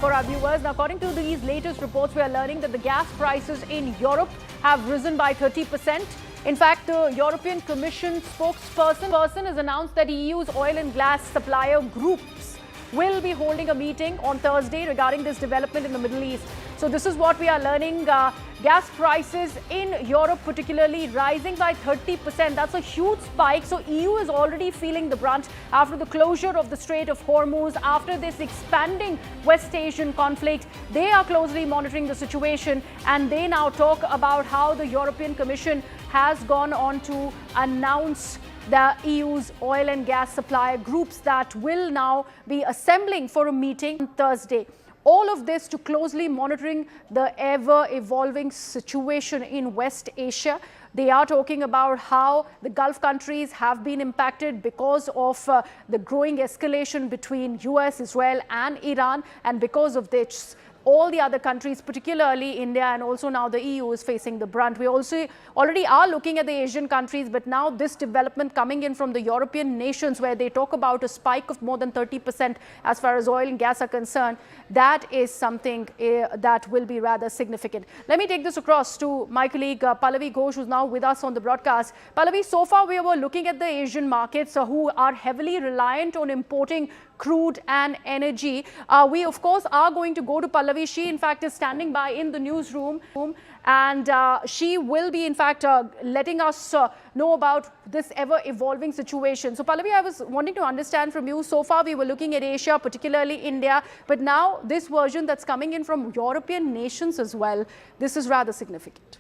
For our viewers, now, according to these latest reports, we are learning that the gas prices in Europe have risen by 30%. In fact, the European Commission spokesperson has announced that EU's oil and gas supplier groups will be holding a meeting on Thursday regarding this development in the Middle East. So this is what we are learning. Gas prices in Europe particularly rising by 30%. That's a huge spike. So EU is already feeling the brunt after the closure of the Strait of Hormuz, after this expanding West Asian conflict. They are closely monitoring the situation, and they now talk about how the European Commission has gone on to announce the EU's oil and gas supplier groups that will now be assembling for a meeting on Thursday. All of this to closely monitoring the ever-evolving situation in West Asia. They are talking about how the Gulf countries have been impacted because of the growing escalation between US, Israel and Iran, and because of this, all the other countries, particularly India and also now the EU, is facing the brunt. We also already are looking at the Asian countries, but now this development coming in from the European nations, where they talk about a spike of more than 30% as far as oil and gas are concerned, that is something that will be rather significant. Let me take this across to my colleague Pallavi Ghosh, who's now with us on the broadcast. Pallavi, so far we were looking at the Asian markets who are heavily reliant on importing crude and energy. We, of course, are going to go to Pallavi. She, in fact, is standing by in the newsroom, and she will be, in fact, letting us know about this ever-evolving situation. So, Pallavi, I was wanting to understand from you, so far we were looking at Asia, particularly India, but now this version that's coming in from European nations as well, this is rather significant.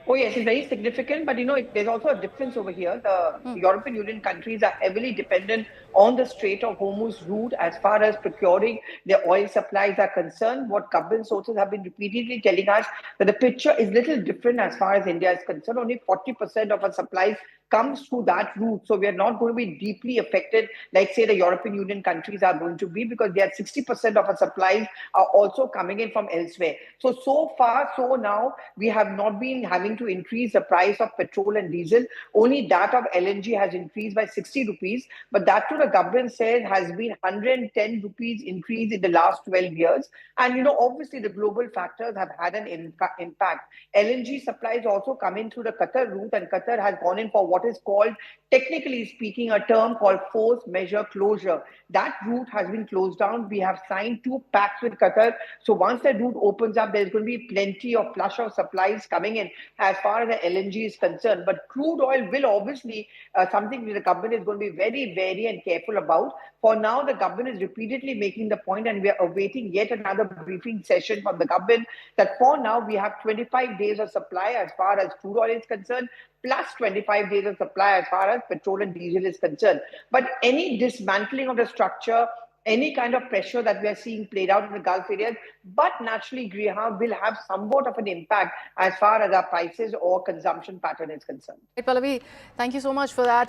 Oh, yes, it's very significant. But, there's also a difference over here. The European Union countries are heavily dependent on the Strait of Hormuz route as far as procuring their oil supplies are concerned. What government sources have been repeatedly telling us that the picture is little different as far as India is concerned. Only 40% of our supplies comes through that route. So we are not going to be deeply affected like, say, the European Union countries are going to be, because they are 60% of our supplies are also coming in from elsewhere. So far, so now, we have not been having to increase the price of petrol and diesel. Only that of LNG has increased by 60 rupees. But that, too, the government says has been 110 rupees increase in the last 12 years. And, obviously, the global factors have had an impact. LNG supplies also come in through the Qatar route, and Qatar has gone in for what is called, technically speaking, a term called force majeure closure. That route has been closed down. We have signed 2 pacts with Qatar. So once that route opens up, there's going to be plenty of flush of supplies coming in as far as the LNG is concerned. But crude oil will obviously something that the government is going to be very wary and careful about. For now, the government is repeatedly making the point, and we are awaiting yet another briefing session from the government, that for now we have 25 days of supply as far as crude oil is concerned, plus 25 days of supply as far as petrol and diesel is concerned. But any dismantling of the structure, any kind of pressure that we are seeing played out in the Gulf areas, but naturally, Griha, will have somewhat of an impact as far as our prices or consumption pattern is concerned. Pallavi, thank you so much for that.